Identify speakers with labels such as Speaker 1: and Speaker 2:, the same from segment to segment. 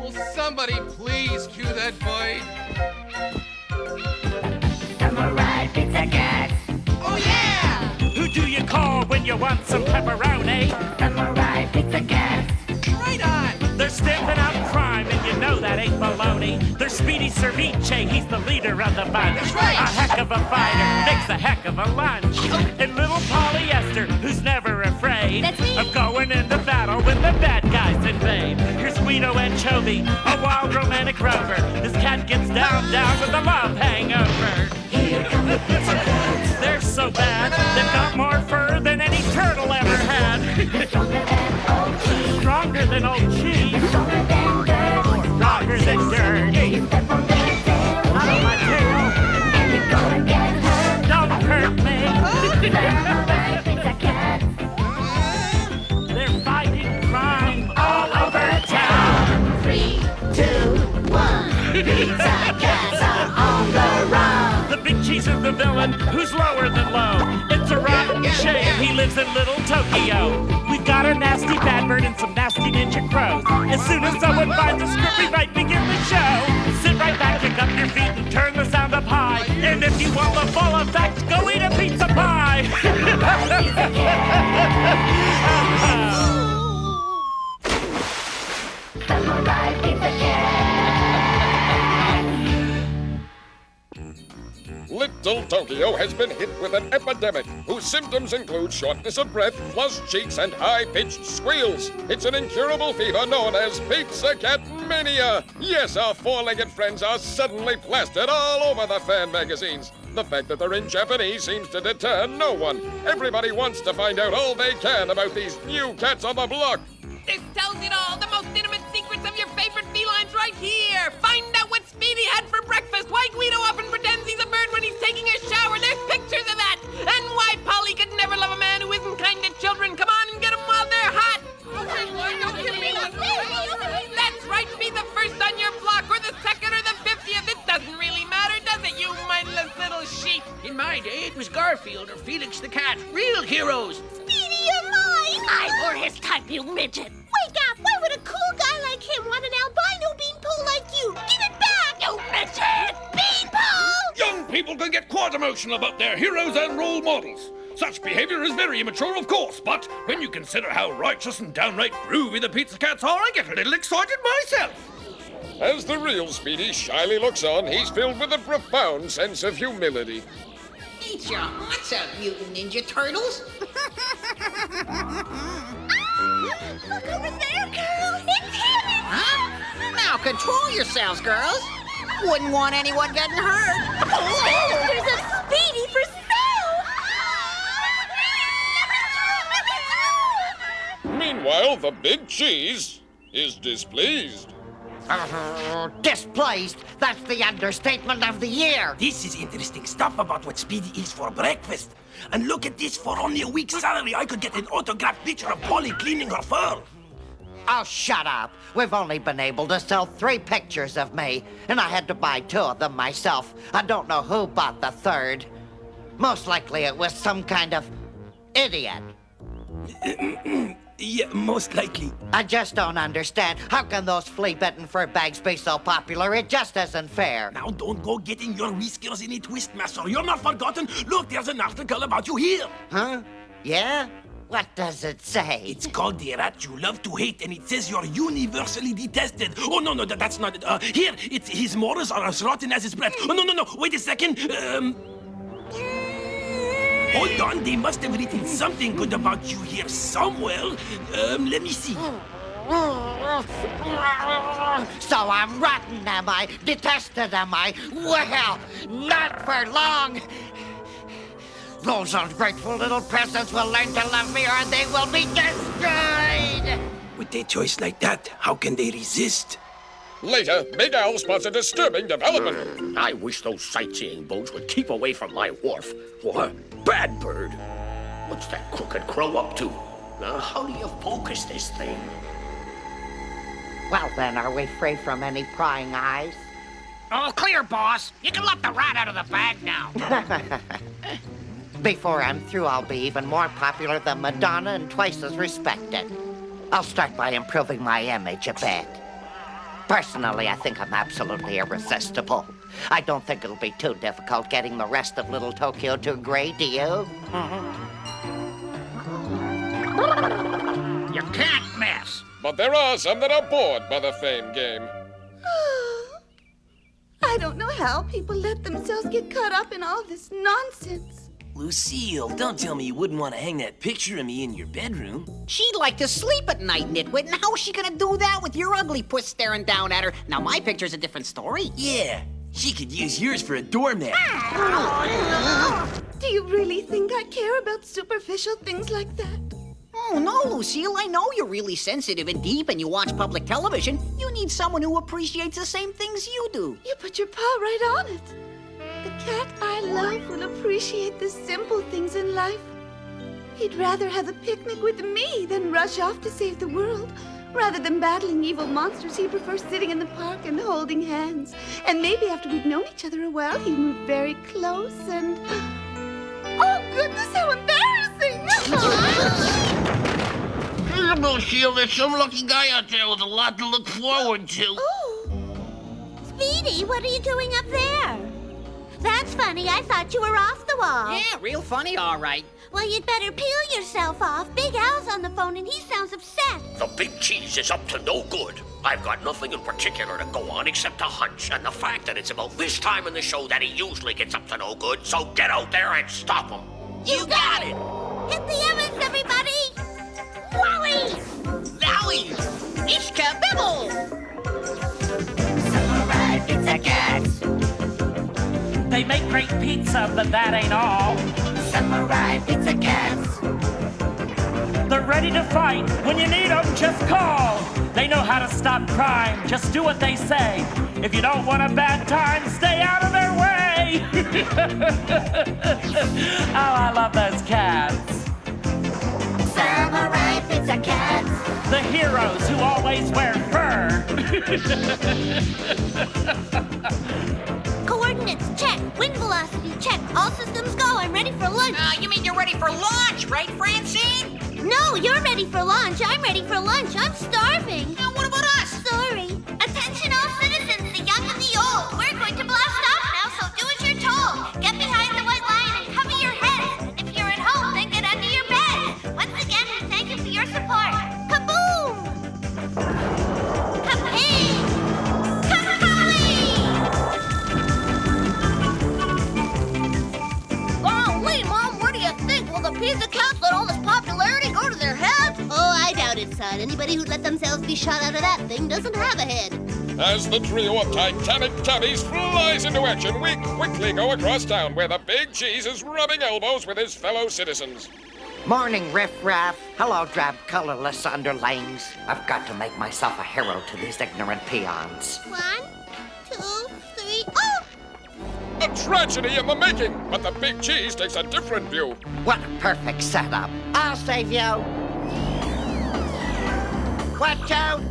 Speaker 1: Will somebody please cue that boy?
Speaker 2: Samurai Pizza Cats.
Speaker 1: Oh, yeah!
Speaker 3: Who do you call when you want some pepperoni?
Speaker 2: Samurai Pizza Cats.
Speaker 1: Right on!
Speaker 3: They're stamping out crime, and you know that ain't baloney. They're Speedy Ceviche, he's the leader of the bunch.
Speaker 1: That's right.
Speaker 3: A heck of a fighter, makes a heck of a lunch. And little polyester, who's never afraid
Speaker 4: That's me.
Speaker 3: of going into battle when the bad guys invade. Here's Guido Anchovy, a wild romantic rover. This cat gets down with a love hangover.
Speaker 2: Here come the Pizza Cats.
Speaker 3: They're so bad, they've got more fur than any turtle ever had.
Speaker 2: Stronger than old cheese.
Speaker 3: Stronger than old cheese.
Speaker 2: Stronger than dirt.
Speaker 3: Stronger than dirt.
Speaker 2: You step on their tail.
Speaker 3: Out of my tail.
Speaker 2: And you're gonna get hurt.
Speaker 3: Don't hurt me.
Speaker 2: Samurai Pizza Cats.
Speaker 3: They're fighting crime all over town.
Speaker 2: 3, 2, 1. Pizza Cats are on the run.
Speaker 3: The big cheese is the villain who's lower than low. It's a rotten shame he lives in little Tokyo. We've got a nasty bad bird and some nasty ninja crows. As soon as someone finds a script, we might begin the show. Sit right back, kick up your feet, and turn the sound up high. And if you want the full effect, go eat a pizza pie.
Speaker 2: Samurai Pizza Cats.
Speaker 5: Little Tokyo has been hit with an epidemic whose symptoms include shortness of breath, flushed cheeks, and high-pitched squeals. It's an incurable fever known as Pizza Cat Mania. Yes, our four-legged friends are suddenly plastered all over the fan magazines. The fact that they're in Japanese seems to deter no one. Everybody wants to find out all they can about these new cats on the block.
Speaker 1: This tells it all. The most intimate secrets of your favorite felines right here. Find out what Speedy had for breakfast. Why Guido often pretends he's a bird when he's taking a shower. There's pictures of that. And why Polly could never love a man who isn't kind to children. Come on and get them while they're hot. That's right. Be the first on your block, or the second, or the 50th. It doesn't really matter, does it, you mindless little sheep?
Speaker 6: In my day, it was Garfield or Felix the Cat. Real heroes.
Speaker 4: Speedy, you're mine!
Speaker 6: I were his type, you midget.
Speaker 4: Wake up! Why would a cool guy like him want an albino beanpole like you? Give it back!
Speaker 6: You midget!
Speaker 4: Beanpole!
Speaker 7: Young people can get quite emotional about their heroes and role models. Such behavior is very immature, of course, but when you consider how righteous and downright groovy the Pizza Cats are, I get a little excited myself.
Speaker 5: As the real Speedy shyly looks on, he's filled with a profound sense of humility.
Speaker 6: Eat your hearts out, mutant ninja turtles.
Speaker 4: Look over there, girl! It's him!
Speaker 6: Huh? Now control yourselves, girls. Wouldn't want anyone getting hurt.
Speaker 4: There's a Speedy for sale!
Speaker 5: Meanwhile, the big cheese is displeased.
Speaker 8: Displeased? That's the understatement of the year.
Speaker 7: This is interesting stuff about what Speedy eats for breakfast. And look at this, for only a week's salary, I could get an autographed picture of Polly cleaning her fur.
Speaker 8: Oh, shut up. We've only been able to sell 3 pictures of me, and I had to buy 2 of them myself. I don't know who bought the 3rd. Most likely it was some kind of idiot.
Speaker 7: Yeah, most likely.
Speaker 8: I just don't understand. How can those flea-bitten fur bags be so popular? It just isn't fair.
Speaker 7: Now don't go getting your whiskers in a twist, master. You're not forgotten. Look, there's an article about you here.
Speaker 8: Huh? Yeah? What does it say?
Speaker 7: It's called The Rat You Love to Hate, and it says you're universally detested. Oh, no, that's not it. Here, it's his morals are as rotten as his breath. Oh, no, wait a second. Hold on, they must have written something good about you here somewhere. Let me see.
Speaker 8: So I'm rotten, am I? Detested, am I? Well, not for long. Those ungrateful little peasants will learn to love me or they will be destroyed!
Speaker 7: With a choice like that, how can they resist?
Speaker 5: Later, Big Al spots a disturbing development.
Speaker 9: I wish those sightseeing boats would keep away from my wharf. Or Bad Bird. What's that crooked crow up to? Now, how do you focus this thing?
Speaker 8: Well then, are we free from any prying eyes?
Speaker 6: All clear, boss. You can let the rat out of the bag now.
Speaker 8: Before I'm through, I'll be even more popular than Madonna and twice as respected. I'll start by improving my image a bit. Personally, I think I'm absolutely irresistible. I don't think it'll be too difficult getting the rest of Little Tokyo to agree, do you?
Speaker 9: You can't mess.
Speaker 5: But there are some that are bored by the fame game.
Speaker 4: I don't know how people let themselves get caught up in all this nonsense.
Speaker 10: Lucille, don't tell me you wouldn't want to hang that picture of me in your bedroom.
Speaker 6: She'd like to sleep at night, Nitwit, and how's she gonna do that with your ugly puss staring down at her? Now, my picture's a different story.
Speaker 10: Yeah, she could use yours for a doormat.
Speaker 4: Do you really think I care about superficial things like that?
Speaker 6: Oh, no, Lucille, I know you're really sensitive and deep and you watch public television. You need someone who appreciates the same things you do.
Speaker 4: You put your paw right on it. The cat I love will appreciate the simple things in life. He'd rather have a picnic with me than rush off to save the world. Rather than battling evil monsters, he'd prefer sitting in the park and holding hands. And maybe after we'd known each other a while, he'd move very close and... Oh, goodness, how embarrassing!
Speaker 9: Lucille, there's some lucky guy out there with a lot to look forward to.
Speaker 4: Oh,
Speaker 2: Speedy, what are you doing up there? That's funny. I thought you were off the wall.
Speaker 6: Yeah, real funny, all right.
Speaker 2: Well, you'd better peel yourself off. Big Al's on the phone and he sounds upset.
Speaker 9: The big cheese is up to no good. I've got nothing in particular to go on except a hunch, and the fact that it's about this time in the show that he usually gets up to no good, so get out there and stop him.
Speaker 2: You got it! Hit the Evans, everybody! Wowie!
Speaker 6: Wowie! Ishka Bibble!
Speaker 2: Samurai pizza cats!
Speaker 3: They make great pizza, but that ain't all.
Speaker 2: Samurai pizza cats!
Speaker 3: They're ready to fight. When you need them, just call. They know how to stop crime. Just do what they say. If you don't want a bad time, stay out of their way. Oh, I love those cats.
Speaker 2: Samurai pizza cats!
Speaker 3: The heroes who always wear fur.
Speaker 2: Coordinates check. Wind velocity check. All systems go. I'm ready for lunch.
Speaker 6: You mean you're ready for launch, right, Francine?
Speaker 2: No, you're ready for lunch. I'm ready for lunch. I'm starving.
Speaker 6: Now, what about us?
Speaker 2: Sorry. Attention all citizens, the young and the old. We're going to blast off now, so do as you're told. Get behind the white line and cover your heads. If you're at home, then get under your bed. Once again, we thank you for your support. Kaboom! Kaping! Kakali! Golly, Mom, what do you think? Will the pizza cats let all this popularity go to their heads? Oh, I doubt it, son. Anybody who'd let themselves be shot out of that thing doesn't have a head.
Speaker 5: As the trio of titanic tabbies flies into action, we quickly go across town where the big cheese is rubbing elbows with his fellow citizens.
Speaker 8: Morning, riff-raff. Hello, drab, colorless underlings. I've got to make myself a hero to these ignorant peons.
Speaker 2: 1, 2, 3, oh!
Speaker 5: A tragedy in the making, but the big cheese takes a different view.
Speaker 8: What a perfect setup. I'll save you. Watch out!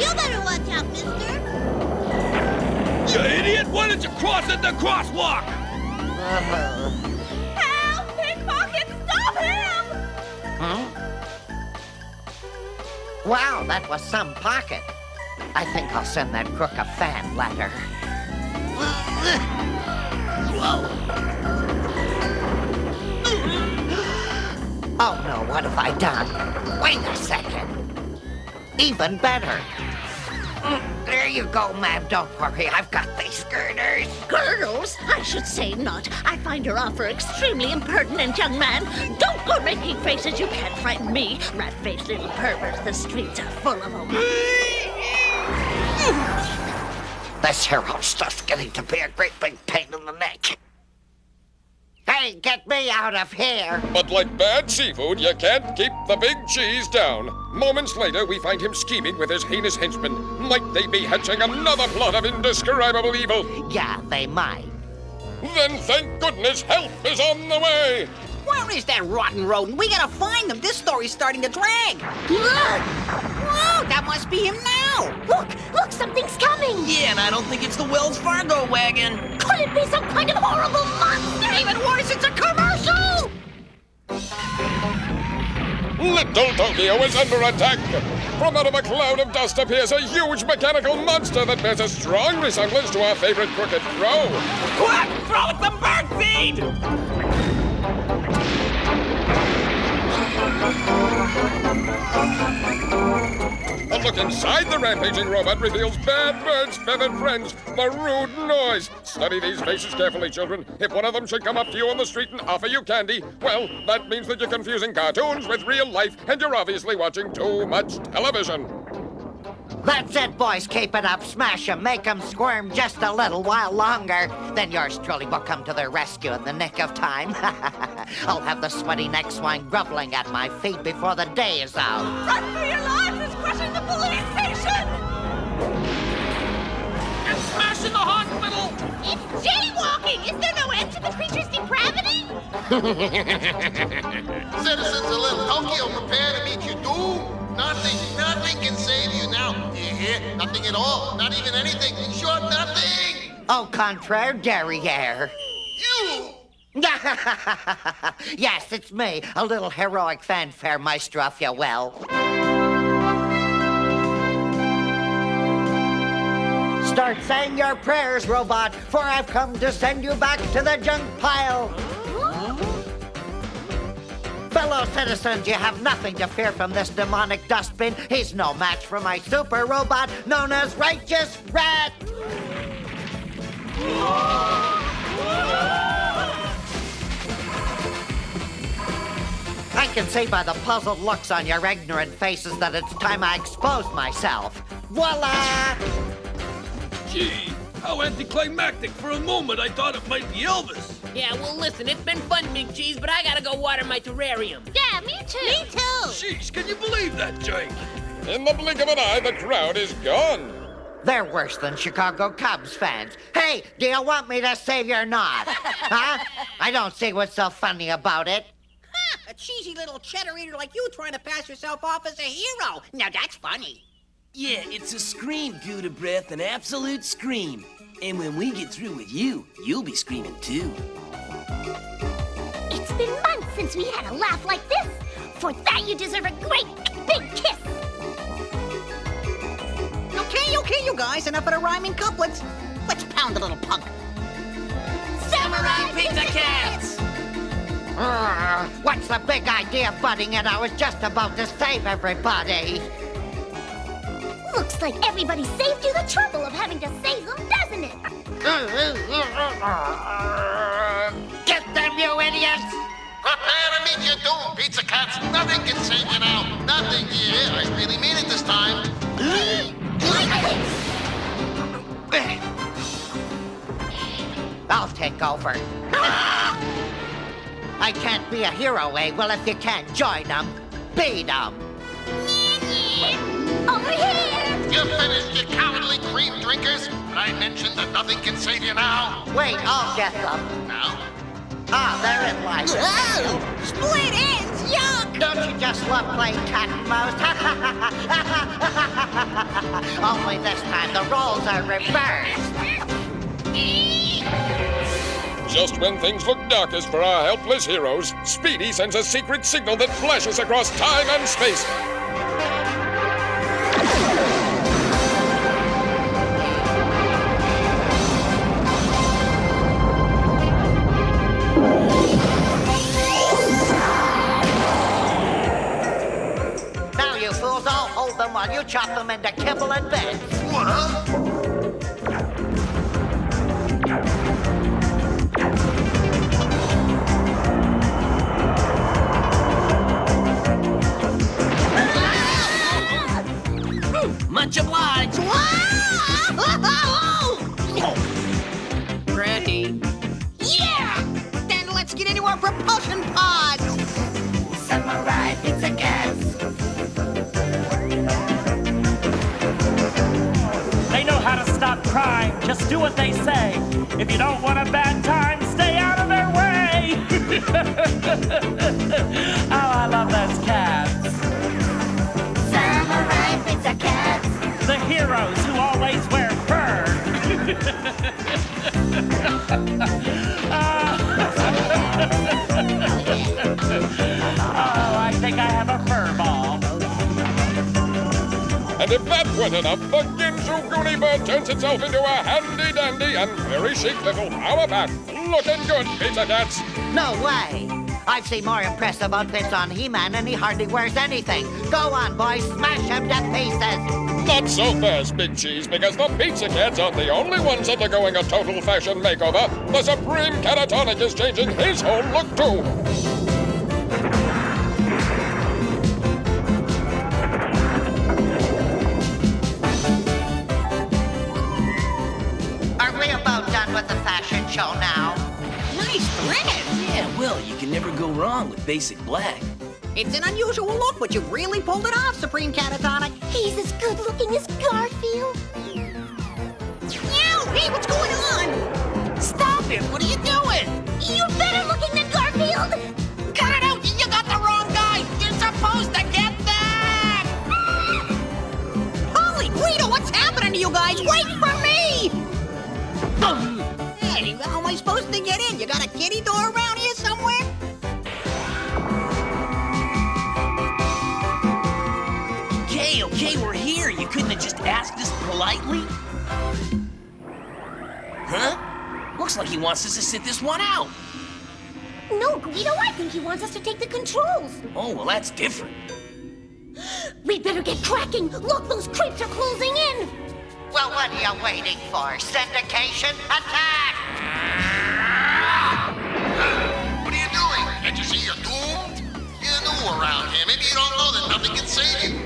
Speaker 2: You better watch out, mister.
Speaker 7: You idiot! Why did you cross at the crosswalk?
Speaker 2: Help! Pickpocket! Stop him!
Speaker 8: Huh? Wow, that was some pocket. I think I'll send that crook a fan letter. Oh no, what have I done? Wait a second. Even better. There you go, ma'am. Don't worry, I've got these girders.
Speaker 2: Girls? I should say not. I find your offer extremely impertinent, young man. Don't go making faces. You can't frighten me. Rat-faced little perverts. The streets are full of them.
Speaker 8: This hero stuff's getting to be a great big pain in the neck. Hey, get me out of here!
Speaker 5: But like bad seafood, you can't keep the big cheese down. Moments later, we find him scheming with his heinous henchmen. Might they be hatching another plot of indescribable evil?
Speaker 8: Yeah, they might.
Speaker 5: Then thank goodness help is on the way!
Speaker 6: Where is that rotten rodent? We gotta find him. This story's starting to drag. Whoa, that must be him now.
Speaker 2: Look, something's coming.
Speaker 10: Yeah, and I don't think it's the Wells Fargo wagon.
Speaker 2: Could it be some kind of horrible monster?
Speaker 6: Even worse, it's a commercial.
Speaker 5: Little Tokyo is under attack. From out of a cloud of dust appears a huge mechanical monster that bears a strong resemblance to our favorite crooked crow.
Speaker 3: Quick! Throw it some birdseed!
Speaker 5: A look inside the rampaging robot reveals Bad Bird's feathered friends, the rude noise. Study these faces carefully, children. If one of them should come up to you on the street and offer you candy, well, that means that you're confusing cartoons with real life, and you're obviously watching too much television.
Speaker 8: That's it, boys. Keep it up. Smash 'em. Make 'em squirm just a little while longer. Then yours truly will come to their rescue in the nick of time. I'll have the sweaty neck swine groveling at my feet before the day is out.
Speaker 2: Run for your lives! It's crushing the police station!
Speaker 1: And smashing the hospital!
Speaker 2: It's jaywalking! Is there no end to the creature's depravity?
Speaker 11: Citizens of Little Tokyo, prepare to meet your doom. Nothing can save you now. Do you hear? Nothing at all. Not even anything. In short, nothing.
Speaker 8: Au contraire, derriere.
Speaker 11: You!
Speaker 8: Yes, it's me, a little heroic fanfare maestro, if you will. Start saying your prayers, robot, for I've come to send you back to the junk pile. Fellow citizens, you have nothing to fear from this demonic dustbin. He's no match for my super robot known as Righteous Rat. I can see by the puzzled looks on your ignorant faces that it's time I expose myself. Voila!
Speaker 7: Gee, how anticlimactic. For a moment, I thought it might be Elvis.
Speaker 1: Yeah, well, listen, it's been fun, Big Cheese, but I gotta go water my terrarium.
Speaker 2: Yeah, me too. Me too.
Speaker 7: Sheesh, can you believe that, Jake?
Speaker 5: In the blink of an eye, the crowd is gone.
Speaker 8: They're worse than Chicago Cubs fans. Hey, do you want me to save your knot? Huh? I don't see what's so funny about it.
Speaker 6: A cheesy little cheddar eater like you trying to pass yourself off as a hero. Now that's funny.
Speaker 10: Yeah, it's a scream, Gouda Breath, an absolute scream. And when we get through with you, you'll be screaming too.
Speaker 2: It's been months since we had a laugh like this. For that, you deserve a great big kiss.
Speaker 6: Okay, you guys. Enough of the rhyming couplets. Let's pound a little punk.
Speaker 2: Samurai Pizza Cats!
Speaker 8: What's the big idea, butting in? I was just about to save everybody.
Speaker 2: Looks like everybody saved you the trouble of having to save them, doesn't it?
Speaker 8: Get them, you idiots!
Speaker 11: Prepare to meet your doom, Pizza Cats. Nothing can save you now. Nothing, do you hear? I really mean it this time.
Speaker 8: I'll take over. I can't be a hero, eh? Well, if you can't join them, beat them.
Speaker 2: Over here!
Speaker 11: You finished, you cowardly cream drinkers? But I mentioned that nothing can save you now.
Speaker 8: Wait, I'll get them.
Speaker 11: Now?
Speaker 8: Ah, they're in line.
Speaker 6: Whoa! Split ends, yuck!
Speaker 8: Don't you just love playing cat and mouse? Only this time the roles are reversed.
Speaker 5: Just when things look darkest for our helpless heroes, Speedy sends a secret signal that flashes across time and space.
Speaker 8: Now, you fools, I'll hold them while you chop them into kibble and bits.
Speaker 10: Much obliged.
Speaker 1: Ready?
Speaker 6: Yeah! Then let's get into our propulsion pods!
Speaker 8: Samurai Pizza Cats.
Speaker 3: They know how to stop crime. Just do what they say. If you don't want a bad time, stay out of their way. Oh, I love those cats.
Speaker 2: Samurai Pizza Cats!
Speaker 3: The heroes who always wear fur. Oh, I think I have a fur ball.
Speaker 5: And if that weren't enough, the Ginsu Goonie Bird turns itself into a handy-dandy and very chic little power pack. Looking good, Pizza Cats.
Speaker 8: No way. I've seen more impressive outfits on He-Man and he hardly wears anything. Go on, boys, smash him to pieces.
Speaker 5: Not so fast, Big Cheese, because the Pizza Cats aren't the only ones undergoing a total fashion makeover. The Supreme Catatonic is changing his whole look, too.
Speaker 8: Are we about done with the fashion show now?
Speaker 6: Nice dress.
Speaker 10: Yeah, well, you can never go wrong with basic black.
Speaker 6: It's an unusual look, but you've really pulled it off, Supreme Catatonic.
Speaker 2: He's as good looking as Garfield.
Speaker 6: Meow! Hey, what's going on? Stop it! What are you doing?
Speaker 2: You're better looking than Garfield.
Speaker 6: Cut it out! You got the wrong guy! You're supposed to get that! Holy Guido, what's happening to you guys? Wait for me! Hey, how am I supposed to get in? You got a kitty door around here somewhere?
Speaker 10: Okay, we're here. You couldn't have just asked us politely? Huh? Looks like he wants us to sit this one out.
Speaker 2: No, Guido, I think he wants us to take the controls.
Speaker 10: Oh, well, that's different.
Speaker 2: We better get cracking. Look, those creeps are closing in.
Speaker 8: Well, what are you waiting for? Syndication attack!
Speaker 11: What are you doing? Can't you see you're doomed? You're new around here. Maybe you don't know that nothing can save you.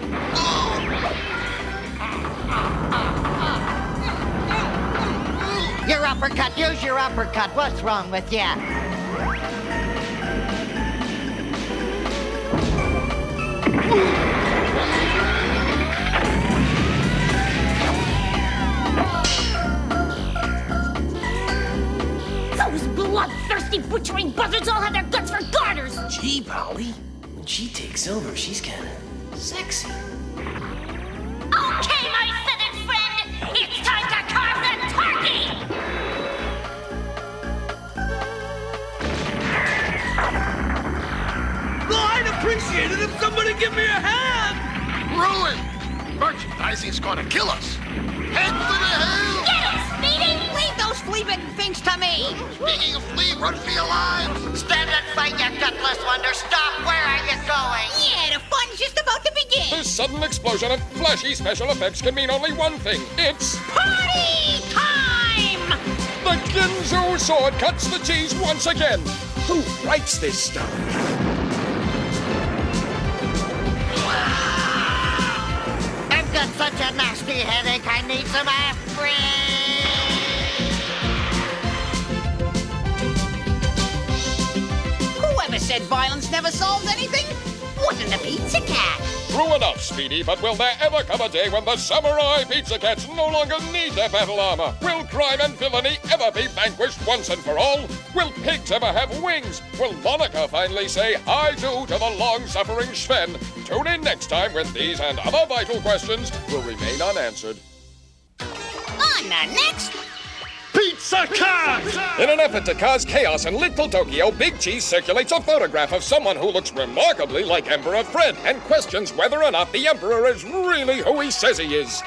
Speaker 8: Your uppercut, use your uppercut. What's wrong with you?
Speaker 2: Those bloodthirsty butchering buzzards all have their guts for garters.
Speaker 10: Gee, Polly, when she takes over, she's kind of sexy.
Speaker 2: Okay, my feathered friend, it's time to carve the turkey.
Speaker 7: Well, I'd appreciate it if somebody give me a hand!
Speaker 11: Ruin! Merchandising's gonna kill us. Head for the hills!
Speaker 2: Get him, Speedy!
Speaker 6: Leave those flea-bitten things to me!
Speaker 11: Speaking of flea, run for your lives!
Speaker 8: Stand and fight, you gutless wonder. Stop! Where are you going?
Speaker 6: Yeah, the fun's just about to begin!
Speaker 5: This sudden explosion of flashy special effects can mean only one thing. It's
Speaker 6: Party time!
Speaker 5: the Ginsu sword cuts the cheese once again. Who writes this stuff?
Speaker 8: I've got such a nasty headache, I need some aspirin.
Speaker 6: Whoever said violence never solves anything? Wasn't the Pizza Cat.
Speaker 5: True enough, Speedy, but will there ever come a day when the samurai Pizza Cats no longer need their battle armor? Will crime and villainy ever be vanquished once and for all? Will pigs ever have wings? Will Monica finally say I-do to the long-suffering Sven? Tune in next time when these and other vital questions will remain unanswered.
Speaker 6: On the next
Speaker 3: Pizza Cat!
Speaker 5: In an effort to cause chaos in Little Tokyo, Big Cheese circulates a photograph of someone who looks remarkably like Emperor Fred and questions whether or not the Emperor is really who he says he is.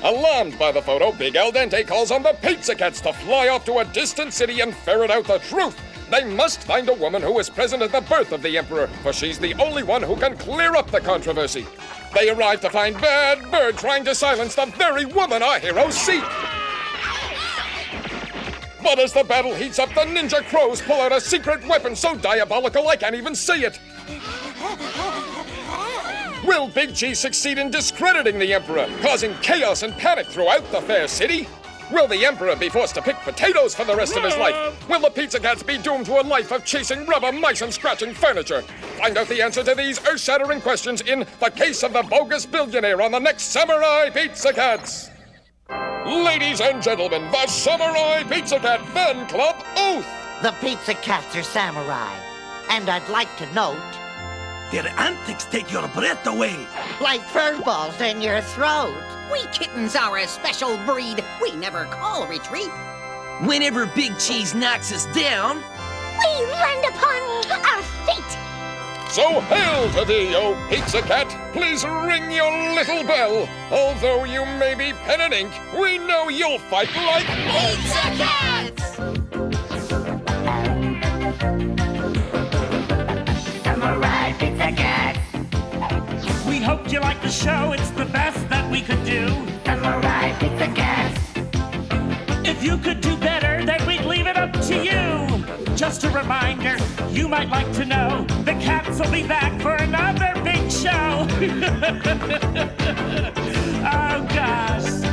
Speaker 5: Alarmed by the photo, Big Al Dente calls on the Pizza Cats to fly off to a distant city and ferret out the truth. They must find a woman who was present at the birth of the Emperor, for she's the only one who can clear up the controversy. They arrive to find Bad Bird trying to silence the very woman our heroes seek. But as the battle heats up, the Ninja Crows pull out a secret weapon so diabolical I can't even see it. Will Big Cheese succeed in discrediting the Emperor, causing chaos and panic throughout the fair city? Will the Emperor be forced to pick potatoes for the rest of his life? Will the Pizza Cats be doomed to a life of chasing rubber mice and scratching furniture? Find out the answer to these earth-shattering questions in The Case of the Bogus Billionaire on the next Samurai Pizza Cats. Ladies and gentlemen, the Samurai Pizza Cat Fan Club Oath!
Speaker 8: The Pizza Cats are samurai. And I'd like to note,
Speaker 7: Their antics take your breath away.
Speaker 8: like fur balls in your throat.
Speaker 6: We kittens are a special breed. We never call retreat.
Speaker 10: Whenever Big Cheese knocks us down,
Speaker 2: We land upon our fate.
Speaker 5: So hail to thee, O Pizza Cat! Please ring your little bell. Although you may be pen and ink, we know you'll fight like
Speaker 2: Pizza Cats!
Speaker 12: Samurai Pizza Cats!
Speaker 3: We hoped you liked the show, it's the best that we could do.
Speaker 12: Samurai Pizza Cats!
Speaker 3: If you could do better, then we'd leave it up to you. Just a reminder, you might like to know, the cats will be back for another big show. Oh gosh.